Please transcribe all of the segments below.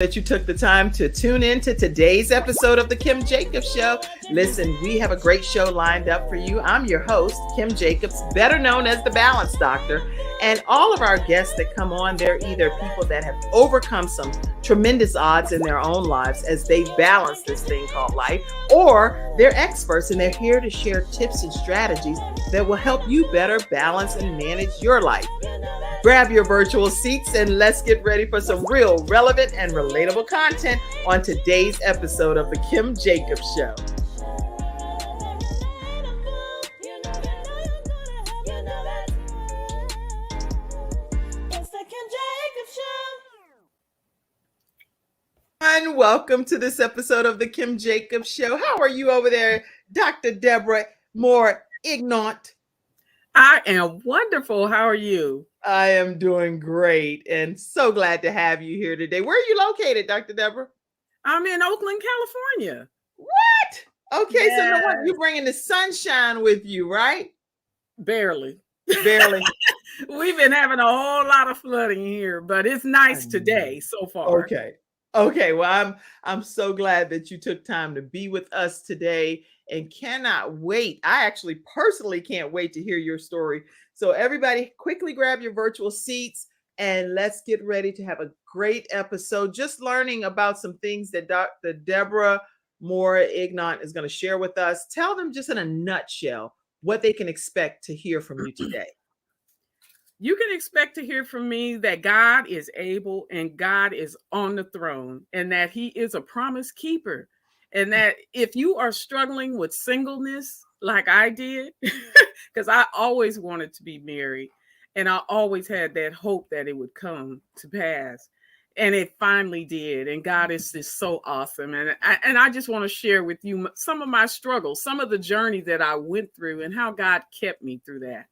That you took the time to tune in to today's episode of the Kim Jacobs Show. Listen, we have a great show lined up for you. I'm your host, Kim Jacobs, better known as the Balance Doctor. And all of our guests that come on, they're either people that have overcome some tremendous odds in their own lives as they balance this thing called life, or they're experts and they're here to share tips and strategies that will help you better balance and manage your life. Grab your virtual seats and let's get ready for some real, relevant, and relatable content on today's episode of the Kim Jacobs Show. And welcome to this episode of the Kim Jacobs Show. How are you over there, Dr. Debra Moore Ignont? I am wonderful. How are you? I am doing great and so glad to have you here today. Where are you located, Dr. Debra? I'm in Oakland, California. What? Okay, Yes. So no, you're bringing the sunshine with you, right? Barely. We've been having a whole lot of flooding here, but it's nice today so far. Okay. Well, I'm so glad that you took time to be with us today and cannot wait. I actually personally can't wait to hear your story. So everybody quickly grab your virtual seats and let's get ready to have a great episode. Just learning about some things that Dr. Debra Moore Ignont is going to share with us. Tell them just in a nutshell what they can expect to hear from you today. You can expect to hear from me that God is able and God is on the throne and that he is a promise keeper. And that if you are struggling with singleness like I did, because I always wanted to be married and I always had that hope that it would come to pass. And it finally did. And God is just so awesome. And I just want to share with you some of my struggles, some of the journey that I went through and how God kept me through that.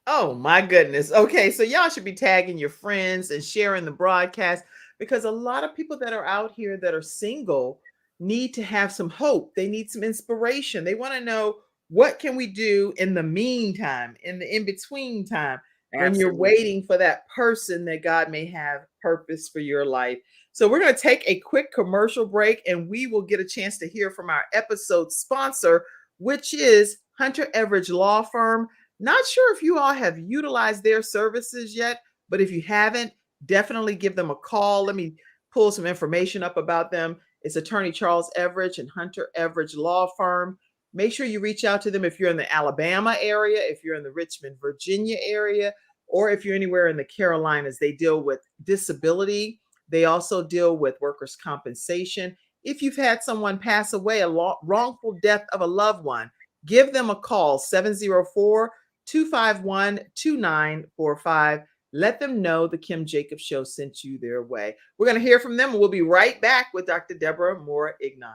Oh my goodness. Okay, so y'all should be tagging your friends and sharing the broadcast because a lot of people that are out here that are single need to have some hope. They need some inspiration. They want to know what can we do in the meantime, in the in-between time, when you're waiting for that person that God may have purpose for your life. So we're going to take a quick commercial break and we will get a chance to hear from our episode sponsor, which is Hunter Everidge Law Firm. Not sure if you all have utilized their services yet, but if you haven't, definitely give them a call. Let me pull some information up about them. It's Attorney Charles Everidge and Hunter Everidge Law Firm. Make sure you reach out to them if you're in the Alabama area, if you're in the Richmond, Virginia area, or if you're anywhere in the Carolinas. They deal with disability. They also deal with workers' compensation. If you've had someone pass away, a wrongful death of a loved one, give them a call, 704-251-2945. Let them know the Kim Jacobs Show sent you their way. We're going to hear from them. And we'll be right back with Dr. Debra Moore Ignont.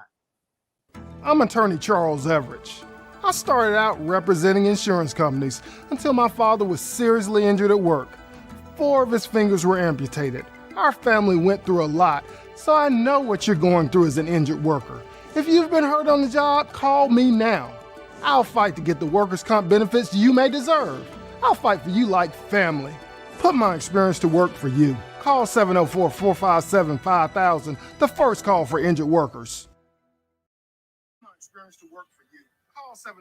I'm Attorney Charles Everidge. I started out representing insurance companies until my father was seriously injured at work. 4 of his fingers were amputated. Our family went through a lot, so I know what you're going through as an injured worker. If you've been hurt on the job, call me now. I'll fight to get the workers' comp benefits you may deserve. I'll fight for you like family. Put my experience to work for you. Call 704-457-5000, the first call for injured workers.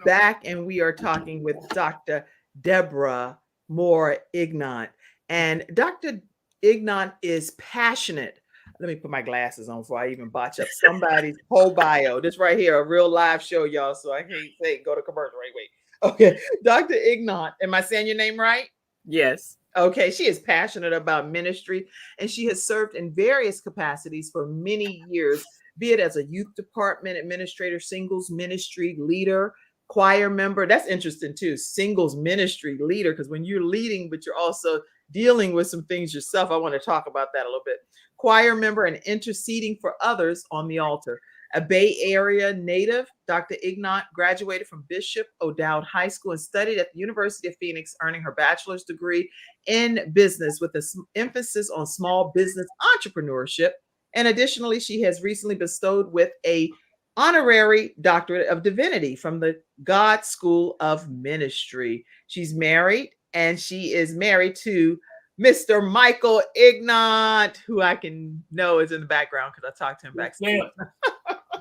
Back, and we are talking with Dr. Debra Moore Ignont. And Dr. Ignont is passionate. Let me put my glasses on before I even botch up somebody's whole bio. This right here, a real live show, y'all. So I can't say go to commercial. Wait. Okay. Dr. Ignont, am I saying your name right? Yes. Okay. She is passionate about ministry and she has served in various capacities for many years, be it as a youth department administrator, singles ministry leader, choir member. That's interesting too. Singles ministry leader, because when you're leading, but you're also dealing with some things yourself. I want to talk about that a little bit. Choir member and interceding for others on the altar. A Bay Area native, Dr. Ignont graduated from Bishop O'Dowd High School and studied at the University of Phoenix, earning her bachelor's degree in business with an emphasis on small business entrepreneurship. And additionally, she has recently bestowed with a honorary doctorate of divinity from the God School of Ministry. She's married, and she is married to Mr. Michael Ignont, who I can know is in the background because I talked to him backstage.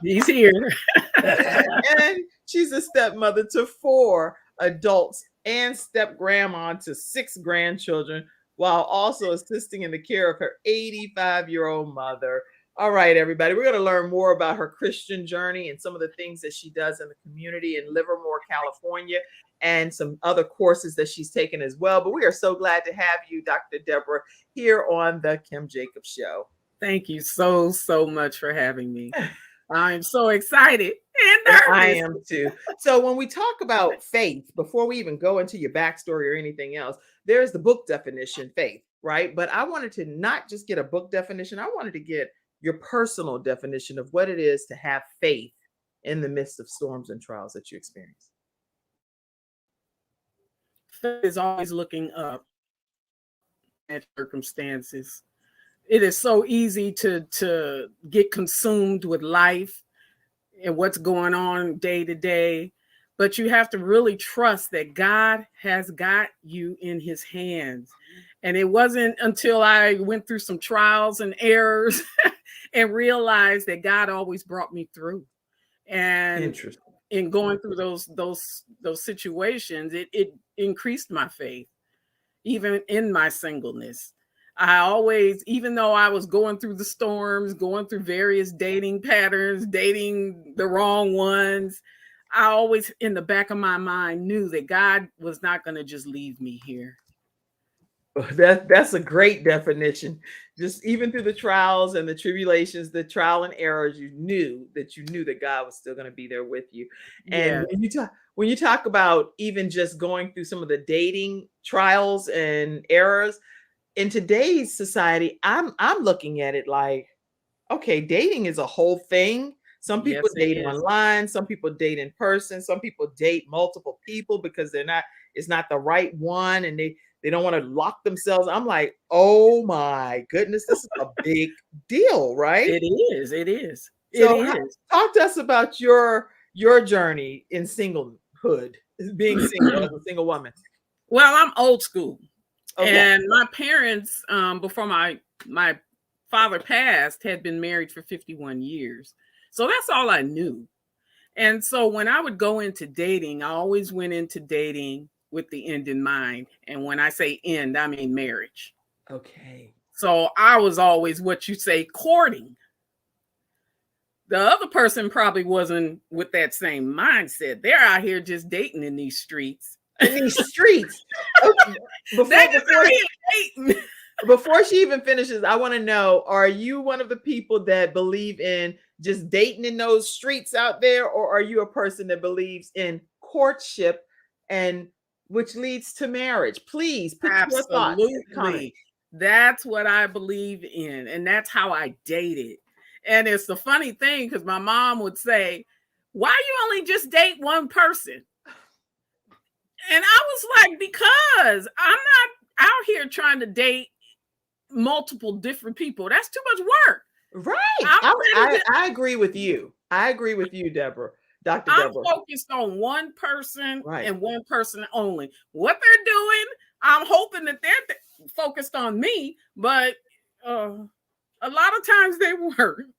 He's here. And she's a stepmother to 4 adults and step grandma to 6 grandchildren, while also assisting in the care of her 85-year-old mother. All right, everybody, we're going to learn more about her Christian journey and some of the things that she does in the community in Livermore, California, and some other courses that she's taken as well. But we are so glad to have you, Dr. Debra, here on the Kim Jacobs Show. Thank you so much for having me. I'm so excited and nervous. I am too. So when we talk about faith, before we even go into your backstory or anything else, there's the book definition, faith, right? But I wanted to not just get a book definition. I wanted to get your personal definition of what it is to have faith in the midst of storms and trials that you experience. Faith is always looking up at circumstances. It is so easy to get consumed with life and what's going on day to day, but you have to really trust that God has got you in his hands. And it wasn't until I went through some trials and errors and realized that God always brought me through. And in going through those situations, it increased my faith, even in my singleness. I always, even though I was going through the storms, going through various dating patterns, dating the wrong ones, I always, in the back of my mind, knew that God was not going to just leave me here. That's a great definition. Just even through the trials and the tribulations, the trial and errors, you knew that God was still going to be there with you. And when you talk about even just going through some of the dating trials and errors, in today's society, I'm looking at it like, okay, dating is a whole thing. Some people date online, some people date in person, some people date multiple people because it's not the right one, and they don't want to lock themselves. I'm like, oh my goodness, this is a big deal, right? It is. So talk to us about your journey in singlehood, being single as a single woman. Well, I'm old school. Okay. And my parents, before my father passed, had been married for 51 years. So that's all I knew. And so when I would go into dating, I always went into dating with the end in mind. And when I say end, I mean marriage. Okay. So I was always what you say courting. The other person probably wasn't with that same mindset. They're out here just dating in these streets. Okay. Before she even finishes, I want to know, are you one of the people that believe in just dating in those streets out there, or are you a person that believes in courtship and which leads to marriage? Please put your thoughts in the comments. That's what I believe in, and that's how I dated. And it's the funny thing, because my mom would say, why you only just date one person? And I was like, because I'm not out here trying to date multiple different people. That's too much work. Right. I agree with you. I agree with you, Debra. Dr. Debra. I'm focused on one person and one person only. What they're doing, I'm hoping that they're focused on me, but a lot of times they weren't.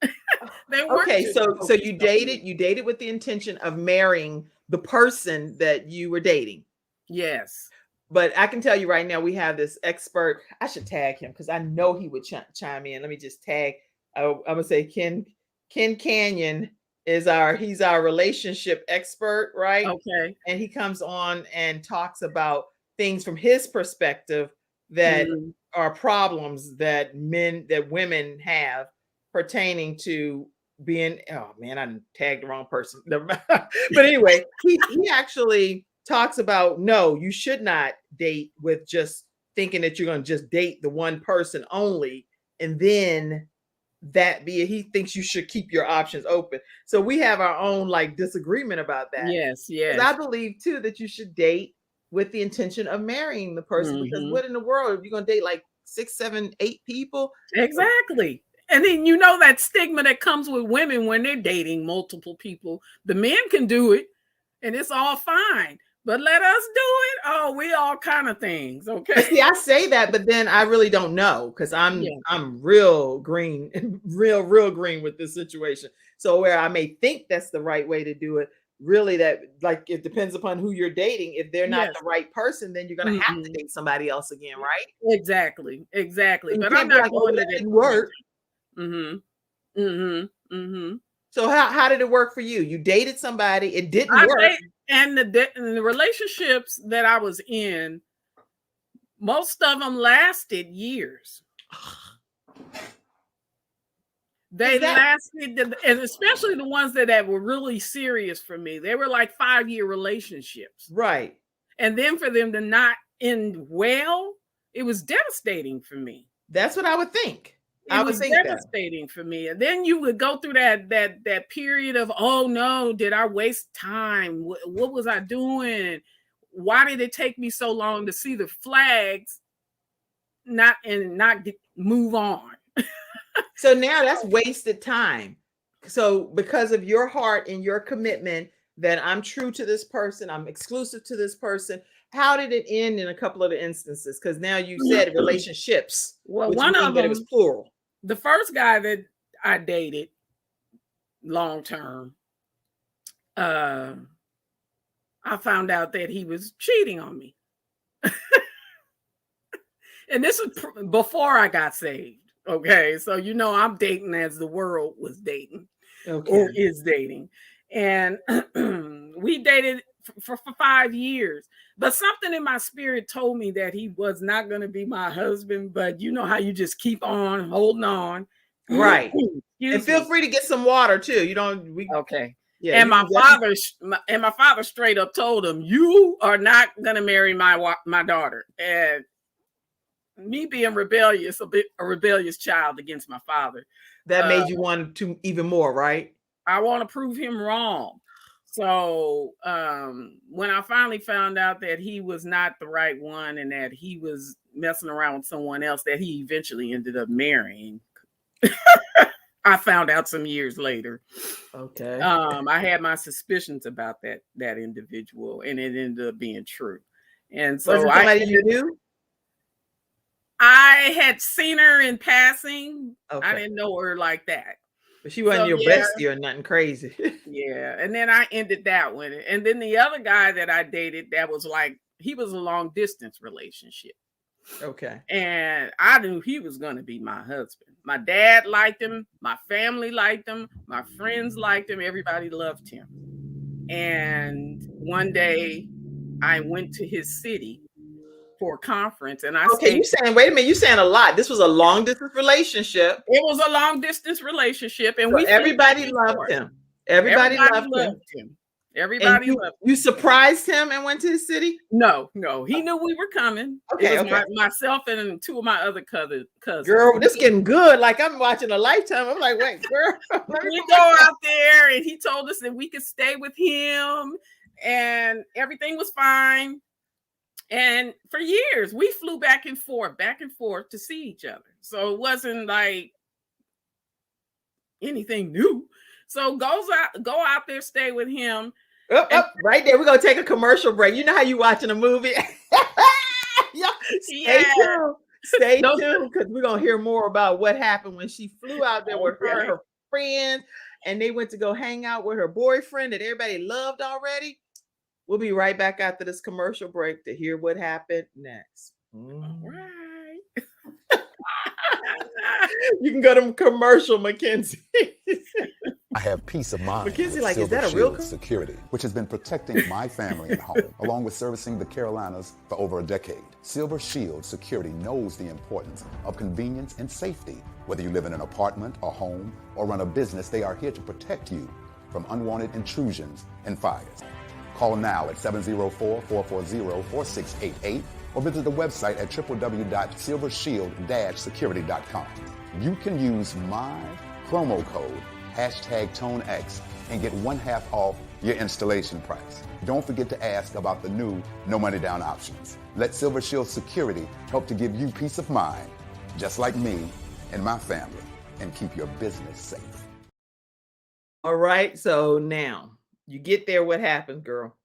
They weren't. Okay, so you dated with the intention of marrying the person that you were dating. Yes. But I can tell you right now, we have this expert. I should tag him because I know he would chime in. Let me just tag. I'm gonna say Ken Canyon he's our relationship expert, right? Okay. And he comes on and talks about things from his perspective that are problems that women have pertaining to being. Oh man, I tagged the wrong person. But anyway, he actually talks about, no, you should not date with just thinking that you're going to just date the one person only, and then he thinks you should keep your options open. So we have our own disagreement about that. Yes. I believe too that you should date with the intention of marrying the person, because what in the world, you're going to date 6, 7, 8 people? Exactly. And then that stigma that comes with women when they're dating multiple people. The men can do it and it's all fine. But let us do it. Oh, we all kind of things. But Okay. see, I say that, but then I really don't know because Yeah. I'm real green, real green with this situation. So where I may think that's the right way to do it, really that like it depends upon who you're dating. If they're not Yes. the right person, then you're gonna have to Mhm. date somebody else again, right? Exactly. So you But I'm can't be not like, oh, going to that that didn't work. extent. Mhm. Mhm. Mhm. So how did it work for you? You dated somebody, it didn't I work. say, and the relationships that I was in, most of them lasted years. They Is that lasted, and especially the ones that were really serious for me. They were like 5-year relationships. right? And then for them to not end well, it was devastating for me. That's what I would think. It I would was think that. devastating for me. And then you would go through that period of, oh no, did I waste time? What was I doing? Why did it take me so long to see the flags not move on? So now that's wasted time. So because of your heart and your commitment that I'm true to this person, I'm exclusive to this person. How did it end in a couple of the instances? Because now you said relationships, Well, which one means of that it was them, plural. the first guy that I dated long term, I found out that he was cheating on me. And this is before I got saved. Okay. So, I'm dating as the world was dating or Okay. is dating. And we dated for 5 years. But something in my spirit told me that he was not going to be my husband. But you know how you just keep on holding on. Right. And Excuse feel me. free to get some water too. Okay. Yeah. And my father straight up told him, "You are not gonna marry my daughter." And me being rebellious, a rebellious child against my father, That made you want to even more, right? I want to prove him wrong. So when I finally found out that he was not the right one and that he was messing around with someone else that he eventually ended up marrying, I found out some years later. Okay. I had my suspicions about that individual, and it ended up being true. And so Was it somebody you knew? I had seen her in passing. Okay. I didn't know her like that. But she wasn't your bestie or nothing crazy. Yeah. And then I ended that one. And then the other guy that I dated, that was like, he was a long distance relationship. Okay. And I knew he was going to be my husband. My dad liked him. My family liked him. My friends liked him. Everybody loved him. And one day I went to his city for a conference, and You saying, wait a minute, you saying a lot. This was a long distance relationship. It was a long distance relationship, and so everybody loved him. Everybody loved him. Everybody loved him. You surprised him and went to his city? No, he knew we were coming. Okay, it was myself and two of my other cousins. Girl, this getting good. Like I'm watching a Lifetime. I'm like, wait, girl. We go out there, and he told us that we could stay with him, and everything was fine. And for years, we flew back and forth to see each other. So it wasn't like anything new. So go out there, stay with him. Right there. We're gonna take a commercial break. You know how you watching a movie? Stay tuned, because we're gonna hear more about what happened when she flew out there with her friends, and they went to go hang out with her boyfriend that everybody loved already. We'll be right back after this commercial break to hear what happened next. All right. You can go to commercial, Mackenzie. I have peace of mind. Mackenzie, with is that a Silver real Shield Security, which has been protecting my family and home, along with servicing the Carolinas for over a decade. Silver Shield Security knows the importance of convenience and safety. Whether you live in an apartment, a home, or run a business, they are here to protect you from unwanted intrusions and fires. Call now at 704-440-4688 or visit the website at www.silvershield-security.com. You can use my promo code #ToneX and get 1/2 off your installation price. Don't forget to ask about the new no money down options. Let Silver Shield Security help to give you peace of mind, just like me and my family, and keep your business safe. All right, so now you get there. What happened, girl?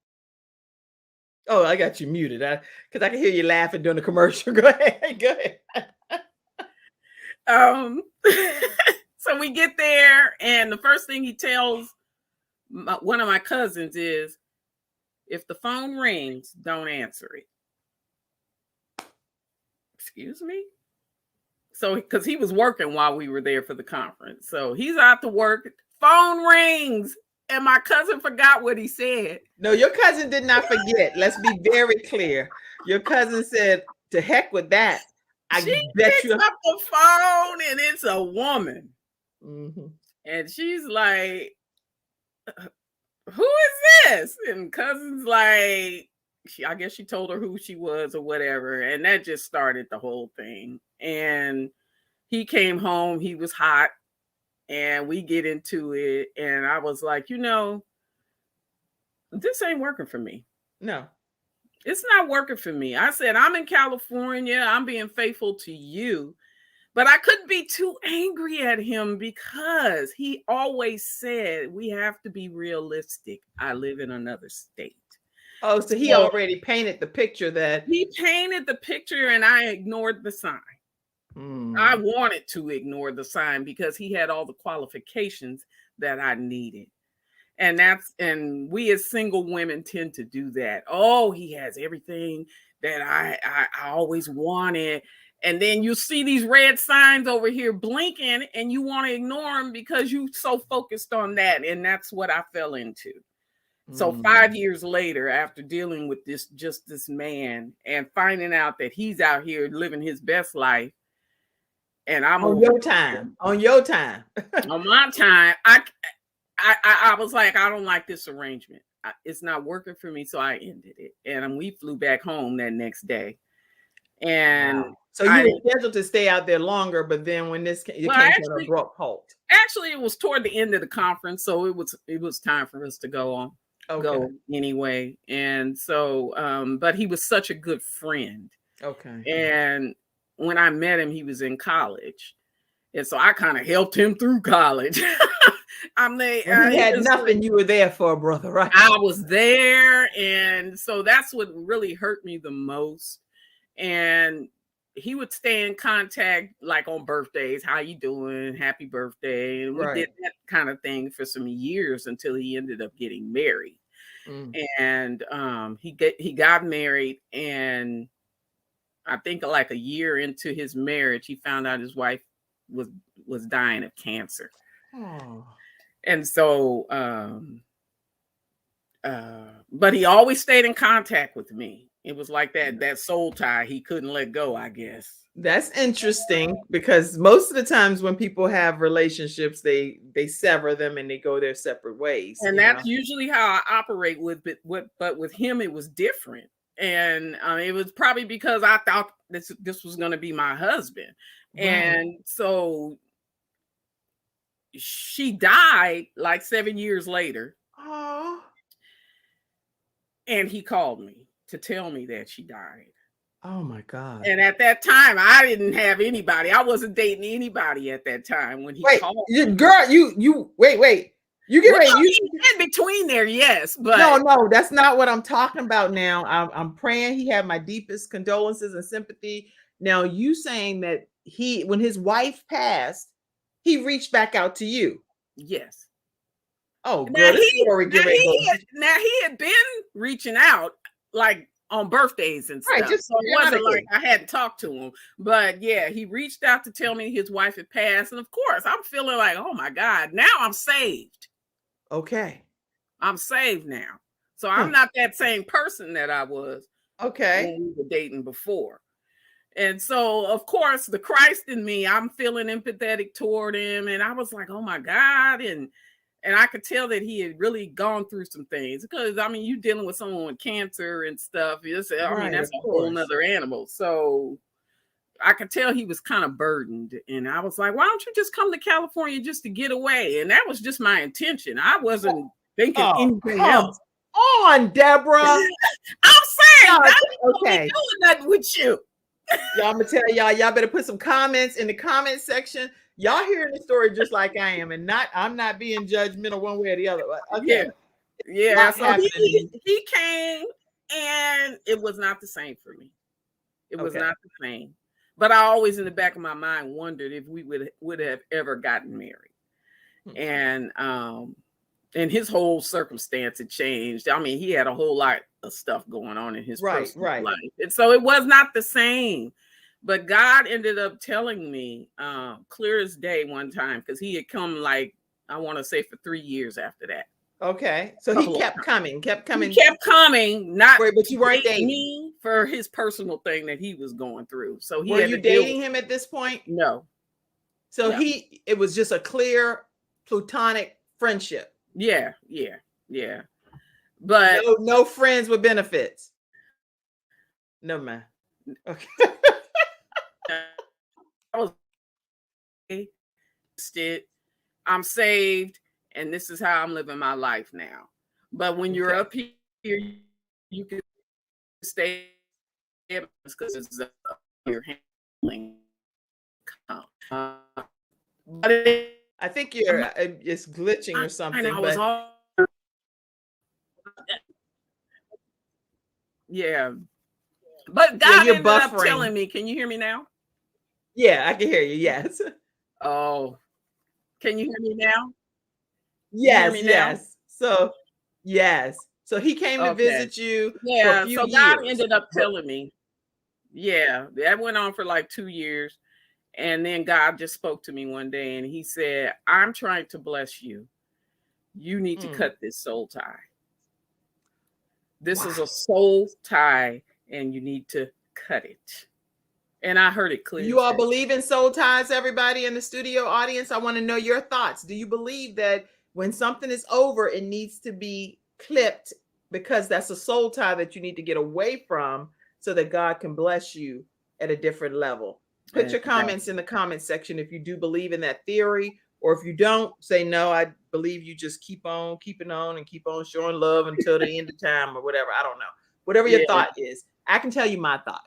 Oh, I got you muted. Because I can hear you laughing during the commercial. Go ahead. Go ahead. So we get there, and the first thing he tells one of my cousins is, if the phone rings, don't answer it. Excuse me? So, because he was working while we were there for the conference. So he's out to work, phone rings, and my cousin forgot what he said. No, your cousin did not forget. Let's be very clear. Your cousin said, to heck with that. She picks up the phone, and it's a woman. Mm-hmm. And she's like, who is this? And cousin's like, I guess she told her who she was or whatever. And that just started the whole thing. And he came home, he was hot, and we get into it. And I was like, this ain't working for me. No. It's not working for me. I said, I'm in California. I'm being faithful to you. But I couldn't be too angry at him because he always said, we have to be realistic. I live in another state. Oh, so he already painted the picture that... He painted the picture and I ignored the sign. I wanted to ignore the sign because he had all the qualifications that I needed. And we as single women tend to do that. Oh, he has everything that I always wanted. And then you see these red signs over here blinking and you want to ignore them because you're so focused on that. And that's what I fell into. So 5 years later, after dealing with this man and finding out that he's out here living his best life, and I'm on your time, on my time, I was like, I don't like this arrangement. It's not working for me. So I ended it. And we flew back home that next day. And wow. So you were scheduled to stay out there longer, but then when it came to an abrupt halt. Actually, it was toward the end of the conference. So it was time for us to go on. Okay. Go anyway. And so, but he was such a good friend. Okay. And when I met him, he was in college. And so I kind of helped him through college. He had nothing. You were there for a brother, right? I was there. And so that's what really hurt me the most. And he would stay in contact, like on birthdays. How you doing? Happy birthday. And we did that kind of thing for some years until he ended up getting married. And he got married, and I think like a year into his marriage, he found out his wife was dying of cancer. Oh. And so, but he always stayed in contact with me. It was like that soul tie he couldn't let go, I guess. That's interesting because most of the times when people have relationships, they sever them and they go their separate ways. And that's usually how I operate but with him, it was different. And it was probably because I thought this was going to be my husband. Right. And so she died like 7 years later. Oh. And he called me to tell me that she died. Oh my God. And at that time, I didn't have anybody. I wasn't dating anybody at that time when he called me. Girl, you wait. You get ready. In between there, yes. But no, that's not what I'm talking about now. I'm praying he had my deepest condolences and sympathy. Now, you saying that when his wife passed, he reached back out to you. Yes. Oh, girl, now he had been reaching out like on birthdays and stuff. Right, so it wasn't like I hadn't talked to him. But yeah, he reached out to tell me his wife had passed. And of course, I'm feeling like, oh my God, now I'm saved. Okay. I'm saved now. So I'm not that same person that I was when we were dating before. And so, of course, the Christ in me, I'm feeling empathetic toward him. And I was like, oh my God. And I could tell that he had really gone through some things because, I mean, you're dealing with someone with cancer and stuff. That's a whole nother animal. So I could tell he was kind of burdened. And I was like, why don't you just come to California just to get away? And that was just my intention. I wasn't thinking anything else. On, Deborah. I'm saying, okay. Doing nothing with you. Y'all, I'm gonna tell y'all better put some comments in the comment section. Y'all hearing the story just like I am, and I'm not being judgmental one way or the other. Okay. Yeah. So he came And it was not the same for me. It was Okay. not the same. But I always in the back of my mind wondered if we would have ever gotten married. And his whole circumstance had changed. I mean, he had a whole lot of stuff going on in his personal life. And so it was not the same. But God ended up telling me clear as day one time, because he had come, like, I want to say for 3 years after that. Okay. So he kept coming. He kept coming, not but you weren't dating me for his personal thing that he was going through. So were you dating him at this point? No. So it was just a clear platonic friendship. Yeah. But no friends with benefits. No, man. Okay. I'm saved, and this is how I'm living my life now. But when you're up here, you can stay because it's you're handling. But I think you're just glitching or something. But God ended up telling me, can you hear me now? Yeah, I can hear you. Yes. Oh, can you hear me now? Yes. So, yes. So he came to visit you. Yeah. For a few so years. God ended up telling me. Yeah, that went on for like 2 years. And then God just spoke to me one day and he said, I'm trying to bless you. You need to cut this soul tie. This is a soul tie and you need to cut it. And I heard it clearly. You all believe in soul ties, everybody in the studio audience? I want to know your thoughts. Do you believe that when something is over, it needs to be clipped because that's a soul tie that you need to get away from so that God can bless you at a different level? Put your comments in the comment section if you do believe in that theory, or if you don't, say no, I believe you just keep on keeping on and keep on showing love until the end of time or whatever. I don't know. Whatever your thought is. I can tell you my thought.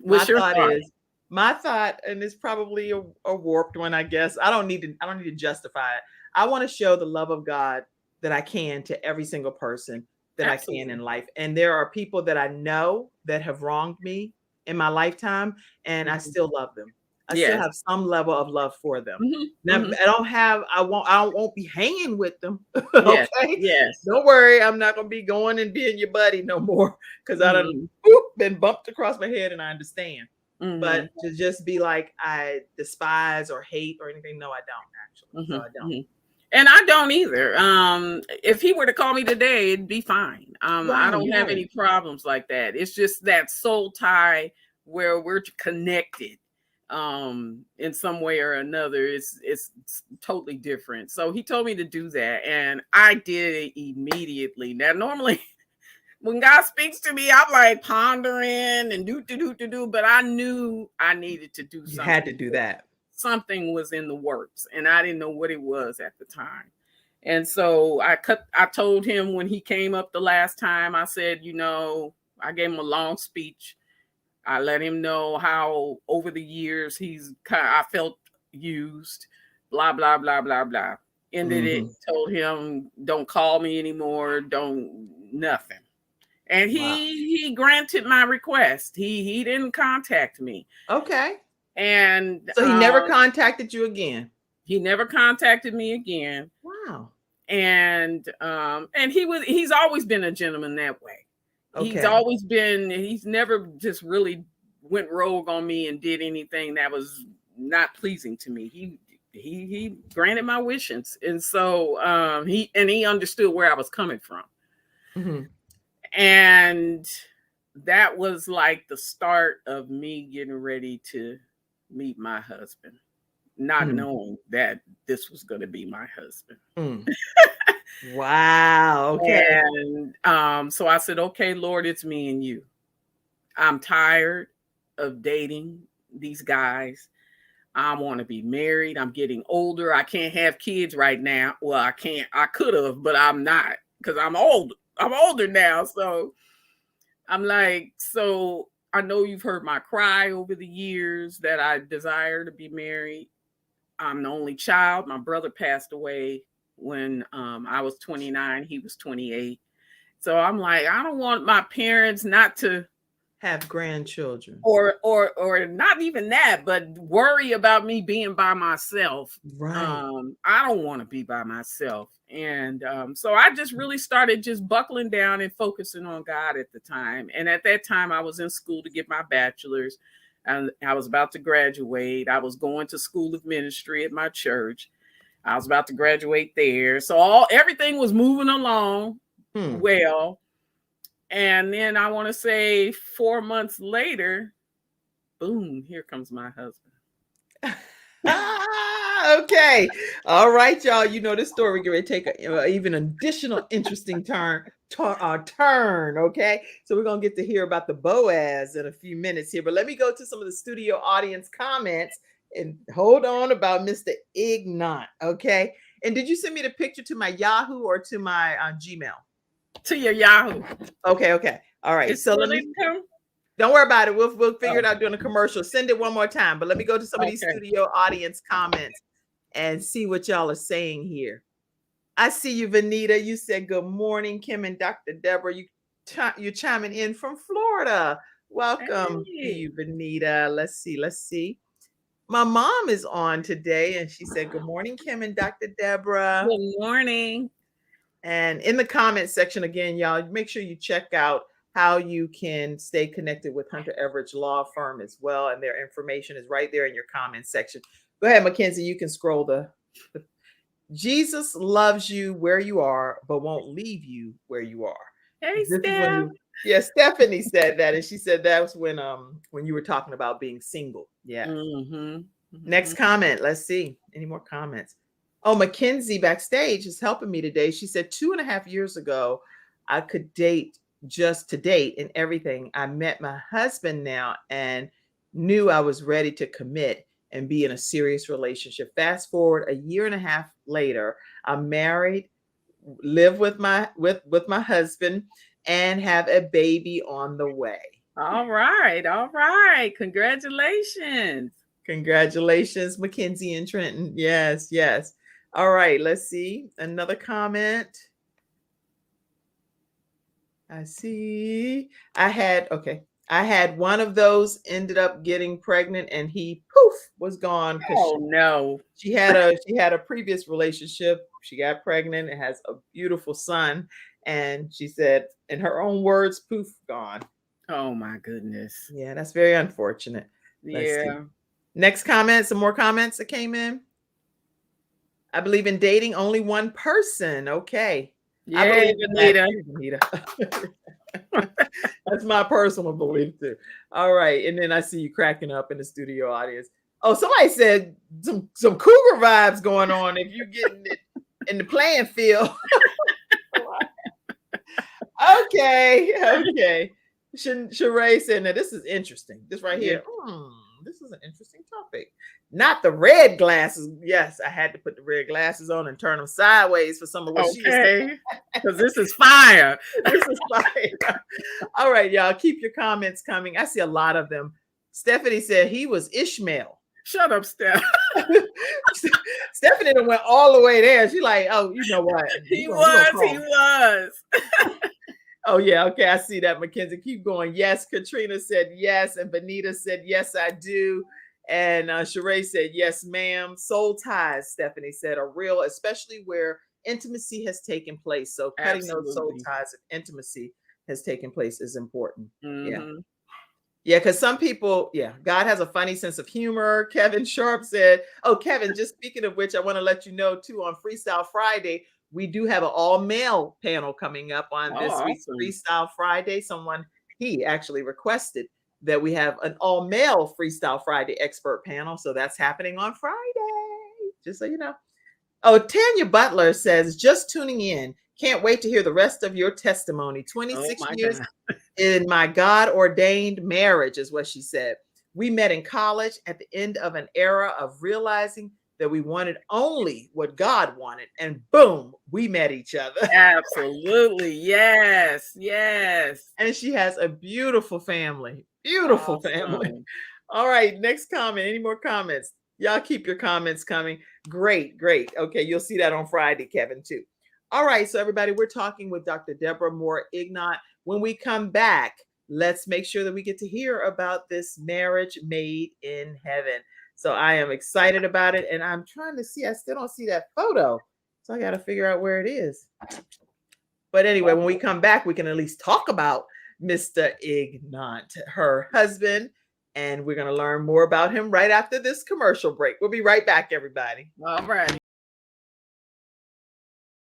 My thought, and it's probably a warped one, I guess. I don't need to justify it. I want to show the love of God that I can to every single person that I can in life. And there are people that I know that have wronged me in my lifetime, and I still love them. I still have some level of love for them. Now, I won't be hanging with them. Okay. Yes. Don't worry. I'm not going to be going and being your buddy no more because I done been bumped across my head and I understand. But to just be like, I despise or hate or anything. No, I don't actually. So I don't. And I don't either. If he were to call me today, it'd be fine. I don't have any problems like that. It's just that soul tie where we're connected in some way or another. It's totally different. So he told me to do that, and I did it immediately. Now, normally when God speaks to me, I'm like pondering and do, but I knew I needed to do something. You had to do that. Something was in the works and I didn't know what it was at the time. And so I told him when he came up the last time, I said, I gave him a long speech. I let him know how over the years I felt used, blah, blah, blah, blah, blah. Ended it, told him, don't call me anymore. Nothing. And he granted my request. He didn't contact me. Okay. And so he never contacted you again. He never contacted me again. Wow. And he's always been a gentleman that way. Okay. He's never just really went rogue on me and did anything that was not pleasing to me. He granted my wishes. And so he understood where I was coming from. Mm-hmm. And that was like the start of me getting ready to meet my husband, not knowing that this was going to be my husband. Wow. Okay. And so I said, okay, Lord, it's me and you. I'm tired of dating these guys. I want to be married. I'm getting older. I can't have kids right now. Well, I can't. I could have, but I'm not because I'm old. I'm older now. So I'm like, so I know you've heard my cry over the years that I desire to be married. I'm the only child. My brother passed away when I was 29. He was 28. So I'm like, I don't want my parents not to have grandchildren, or not even that, but worry about me being by myself. right? I don't want to be by myself. And so I just really started just buckling down and focusing on God at the time. And at that time, I was in school to get my bachelor's, and I was about to graduate. I was going to school of ministry at my church. I was about to graduate there. So everything was moving along well. And then I want to say 4 months later, boom, here comes my husband. Okay. All right, y'all. You know this story. We're going to take a even additional interesting turn. Okay. So we're going to get to hear about the Boaz in a few minutes here. But let me go to some of the studio audience comments and hold on about Mr. Ignont. Okay. And did you send me the picture to my Yahoo or to my Gmail? To your Yahoo. Okay. All right. So let me don't worry about it. We'll figure it out during the commercial. Send it one more time. But let me go to some of these studio audience comments and see what y'all are saying here. I see you, Vanita. You said good morning, Kim and Dr. Debra. You're chiming in from Florida. Welcome to you, Vanita. Let's see. My mom is on today, and she said good morning, Kim and Dr. Debra. Good morning. And in the comment section, again, y'all, make sure you check out how you can stay connected with Hunter Everidge Law Firm as well. And their information is right there in your comment section. Go ahead, Mackenzie. You can scroll the Jesus loves you where you are, but won't leave you where you are. Hey, Steph. Stephanie said that. And she said that was when you were talking about being single. Yeah. Next comment. Let's see. Any more comments? Oh, Mackenzie backstage is helping me today. She said 2.5 years ago, I could date just to date and everything. I met my husband now and knew I was ready to commit and be in a serious relationship. Fast forward 1.5 years later, I'm married, live with my husband, and have a baby on the way. All right. Congratulations. Congratulations, Mackenzie and Trenton. Yes. All right, let's see. Another comment. I see. I had one of those, ended up getting pregnant, and he was gone. Oh no. She had a previous relationship. She got pregnant and has a beautiful son. And she said, in her own words, gone. Oh my goodness. Yeah, that's very unfortunate. Let's see. Next comment, some more comments that came in. I believe in dating only one person. Okay. Yeah, Vanita. That's my personal belief too. All right. And then I see you cracking up in the studio audience. Oh, somebody said some cougar vibes going on if you're getting it in the playing field. Okay. Sheree said, now this is interesting. This right here. This is an interesting topic. Not the red glasses. Yes, I had to put the red glasses on and turn them sideways for some of what she was saying. Because this is fire. This is fire. All right, y'all, keep your comments coming. I see a lot of them. Stephanie said he was Ishmael. Shut up, Steph. Stephanie went all the way there. She like, oh, you know what? He was. Oh, yeah. Okay. I see that, Mackenzie. Keep going. Yes. Katrina said yes. And Vanita said, yes, I do. And Sheree said, yes, ma'am. Soul ties, Stephanie said, are real, especially where intimacy has taken place. So cutting those soul ties of intimacy has taken place is important. Yeah, because some people, God has a funny sense of humor. Kevin Sharp said, oh, Kevin, just speaking of which, I want to let you know, too, on Freestyle Friday, we do have an all-male panel coming up on this week's Freestyle Friday. He actually requested that we have an all-male Freestyle Friday expert panel. So that's happening on Friday, just so you know. Oh, Tanya Butler says, just tuning in. Can't wait to hear the rest of your testimony. 26 years in my God-ordained marriage is what she said. We met in college at the end of an era of realizing that we wanted only what God wanted. And boom, we met each other. Absolutely. Yes. And she has a beautiful family. Beautiful family. All right, next comment. Any more comments? Y'all keep your comments coming. Great. Okay, you'll see that on Friday, Kevin, too. All right, so everybody, we're talking with Dr. Debra Moore Ignont. When we come back, let's make sure that we get to hear about this marriage made in heaven. So I am excited about it, and I'm trying to see, I still don't see that photo. So I got to figure out where it is. But anyway, when we come back, we can at least talk about Mr. Ignont, her husband, and we're going to learn more about him right after this commercial break. We'll be right back, everybody. All right.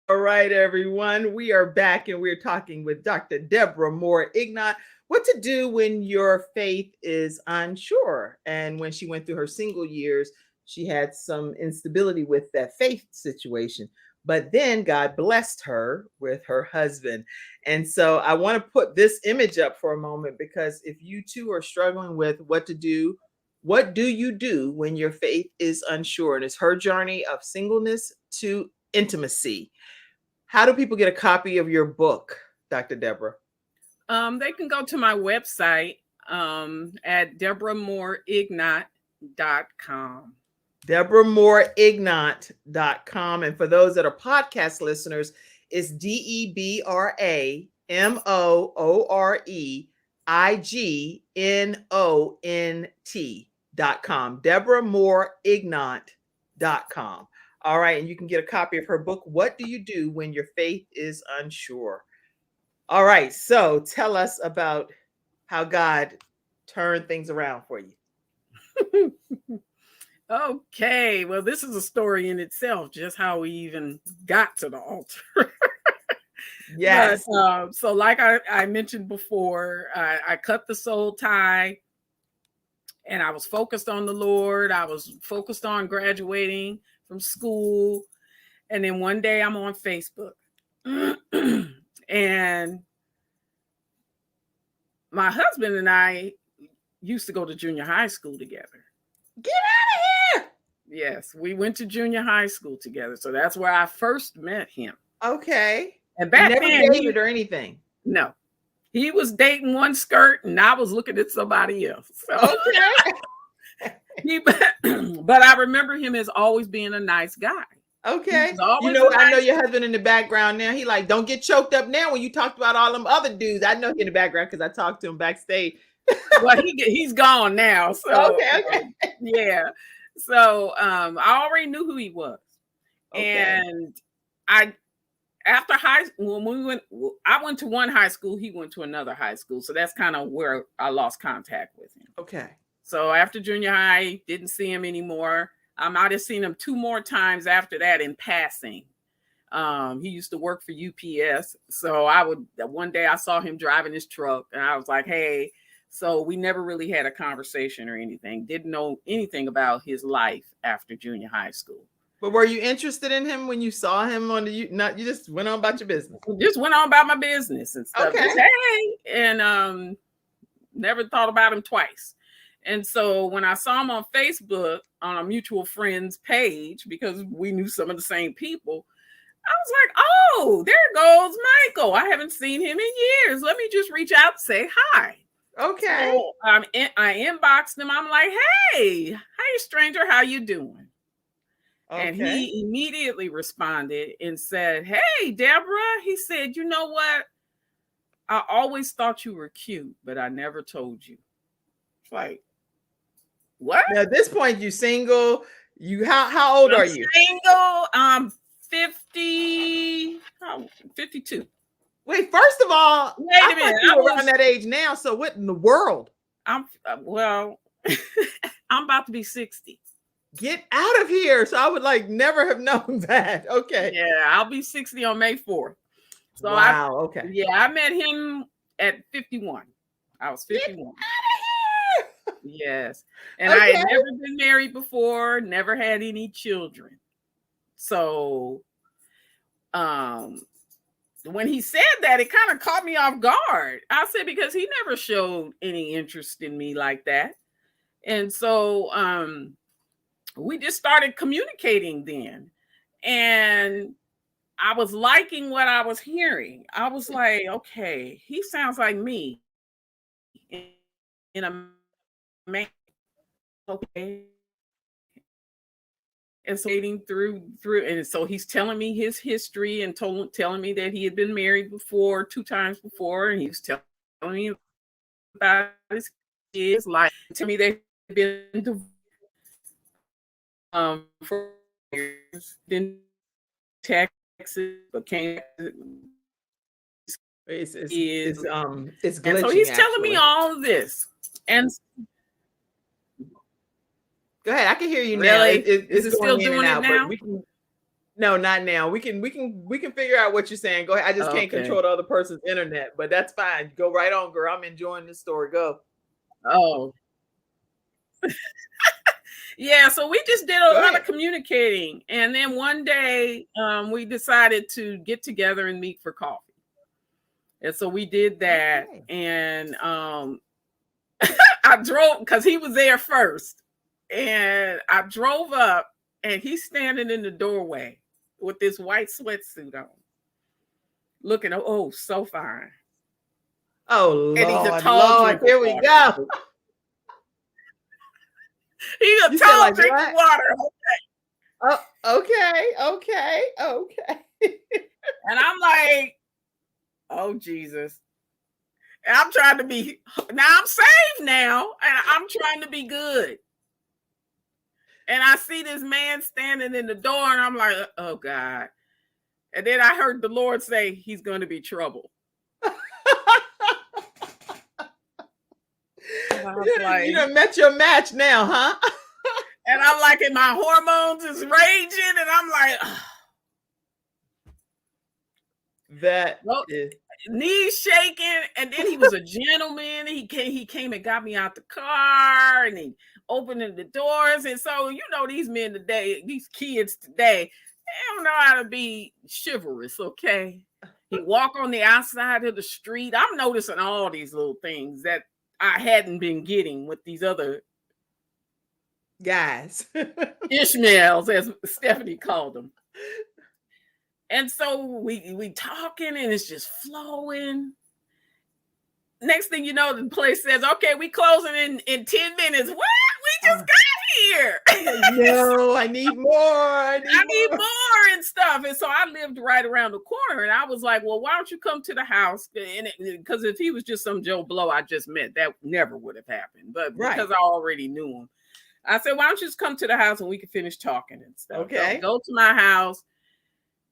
All right, everyone. We are back and we're talking with Dr. Debra Moore Ignont. What to do when your faith is unsure. And when she went through her single years, she had some instability with that faith situation. But then God blessed her with her husband. And so I want to put this image up for a moment, because if you too are struggling with what to do, what do you do when your faith is unsure? And it's her journey of singleness to intimacy. How do people get a copy of your book, Dr. Debra? They can go to my website at DebraMooreIgnont.com. DebraMooreIgnont.com. And for those that are podcast listeners, it's DebraMooreIgnont.com. DebraMooreIgnont.com. All right. And you can get a copy of her book, What Do You Do When Your Faith is Unsure? All right. So tell us about how God turned things around for you. Okay. Well, this is a story in itself, just how we even got to the altar. Yes. But, so like I mentioned before, I cut the soul tie and I was focused on the Lord. I was focused on graduating from school. And then one day I'm on Facebook and my husband and I used to go to junior high school together. Get out of here. Yes, we went to junior high school together. So that's where I first met him. Okay. And back never then, dated or anything. No. He was dating one skirt and I was looking at somebody else. So. Okay. But I remember him as always being a nice guy. Okay. You know, I know your husband in the background now. He like, don't get choked up now when you talked about all them other dudes. I know he in the background because I talked to him backstage. Well, he's gone now. So okay. Yeah. So I already knew who he was. Okay. And after high school, when I went to one high school, he went to another high school. So that's kind of where I lost contact with him. Okay. So after junior high, didn't see him anymore. I might have seen him 2 more times after that in passing. He used to work for UPS. So one day I saw him driving his truck and I was like, hey, so we never really had a conversation or anything. Didn't know anything about his life after junior high school. But were you interested in him when you saw him on you just went on about your business? Just went on about my business and stuff. Okay. Just, hey, and never thought about him twice. And so when I saw him on Facebook on a mutual friends page, because we knew some of the same people, I was like, oh, there goes Michael. I haven't seen him in years. Let me just reach out and say hi. Okay. So, I inboxed him. I'm like, hey, stranger, how you doing? Okay. And he immediately responded and said, hey, Debra. He said, you know what? I always thought you were cute, but I never told you. It's like, what? Now, at this point, you single. You how old are you? Single. 52. Wait, first of all, wait a minute. I'm around that age now. So what in the world? I'm I'm about to be 60. Get out of here. So I would never have known that. Okay. Yeah, I'll be 60 on May 4th. So wow. Okay. Yeah, I met him at 51. I was 51. Get out of here. Yes. And okay. I had never been married before, never had any children. So when he said that, it kind of caught me off guard. I said, because he never showed any interest in me like that. And so we just started communicating then. And I was liking what I was hearing. I was like, okay, he sounds like me in a man. Okay. And so through, and so he's telling me his history and telling me that he had been married before, 2 times before, and he was telling me about his kids, like telling me they had been divorced for years, then Texas became. It's glitching, and so he's telling actually. me all of this, and go ahead. I can hear you really? now. Is it still doing it now? No, not now. We can figure out what you're saying. Go ahead. I just can't control the other person's internet, but that's fine. Go right on, girl. I'm enjoying this story. Go. Oh. Yeah, so we just did a lot of communicating. And then one day we decided to get together and meet for coffee. And so we did that. Okay. And I drove, because he was there first. And I drove up, and he's standing in the doorway with this white sweatsuit on, looking, so fine. Oh, Lord, and he's a tall Lord, here we go. He's a tall drink of water. Okay. Oh, okay. And I'm like, oh, Jesus. And I'm trying to be, now I'm saved now, and I'm trying to be good. And I see this man standing in the door, and I'm like, oh, God. And then I heard the Lord say, he's going to be trouble. You done met your match now, huh? And I'm like, and my hormones is raging, and I'm like, knees shaking. And then he was a gentleman. He came and got me out the car, and he opened the doors. And so, these men today, these kids today, they don't know how to be chivalrous, okay? He walk on the outside of the street. I'm noticing all these little things that I hadn't been getting with these other guys. Ishmaels, as Stephanie called them. And so we talking, and it's just flowing. Next thing you know, the place says, okay, we closing in 10 minutes. What? We just got here. No, I need more. I need more and stuff. And so I lived right around the corner, and I was like, well, why don't you come to the house? Because if he was just some Joe Blow I just met, that never would have happened. But because I already knew him, I said, why don't you just come to the house and we can finish talking and stuff. Okay. So go to my house.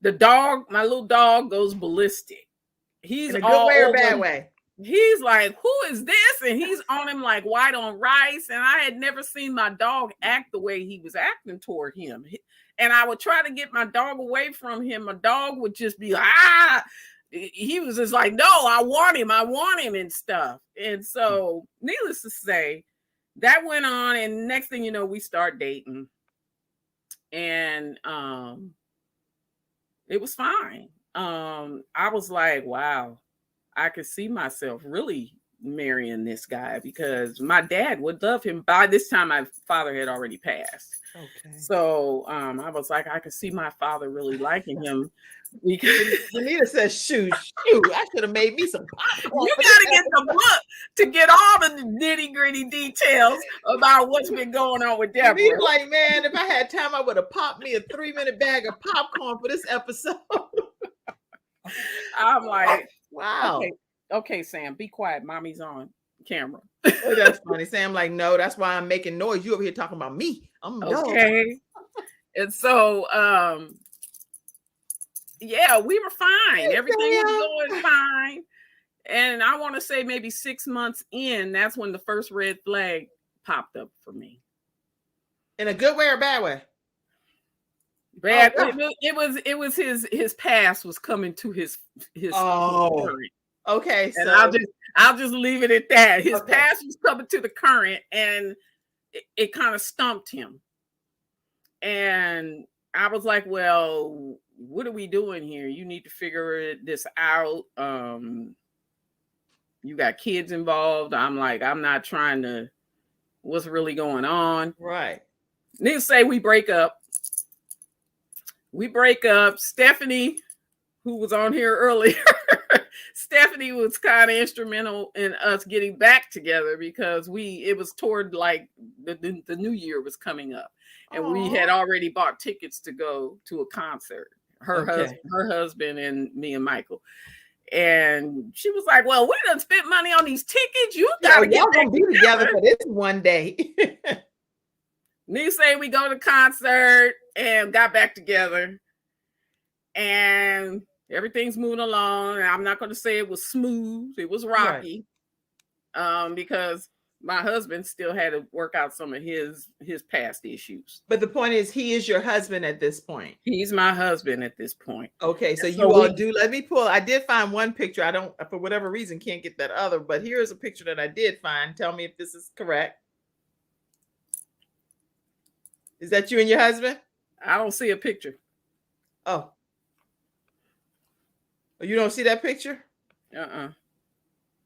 The dog, my little dog, goes ballistic. He's in a good way or bad way. He's like, who is this? And he's on him like white on rice. And I had never seen my dog act the way he was acting toward him. And I would try to get my dog away from him. My dog would just be like, He was just like, no, I want him and stuff. And so needless to say, that went on. And next thing you know, we start dating. And it was fine. I was like, wow, I could see myself really marrying this guy because my dad would love him. By this time, my father had already passed. Okay. So I was like, I could see my father really liking him. Because Anita says, shoot, I should have made me some popcorn. You got to get the book to get all the nitty gritty details about what's been going on with Debra. Anita's like, man, if I had time, I would have popped me a 3-minute bag of popcorn for this episode. I'm like, wow. Okay, Sam, be quiet. Mommy's on camera. Oh, that's funny. Sam, like, no, that's why I'm making noise. You over here talking about me. I'm okay. And so, yeah, we were fine. Everything was going fine. And I want to say maybe 6 months in, that's when the first red flag popped up for me. In a good way or bad way? Bad. It was his past was coming to his current. Okay. And I'll just leave it at that. His past was coming to the current, and it kind of stumped him. And I was like, well, what are we doing here? You need to figure this out. You got kids involved. I'm like, I'm not trying to, what's really going on? Right. Needless to say, we break up. Stephanie, who was on here earlier, Stephanie was kind of instrumental in us getting back together because it was toward like the new year was coming up, and we had already bought tickets to go to a concert. Her husband and me and Michael. And she was like, "Well, we done spent money on these tickets. You gotta get gonna be together for this one day." Me say we go to concert and got back together, and everything's moving along. And I'm not going to say it was smooth; it was rocky, because my husband still had to work out some of his past issues. But the point is, he is your husband at this point. He's my husband at this point. Okay, so you all do. Let me pull. I did find one picture. I don't, for whatever reason, can't get that other. But here is a picture that I did find. Tell me if this is correct. Is that you and your husband? I don't see a picture. Oh, you don't see that picture?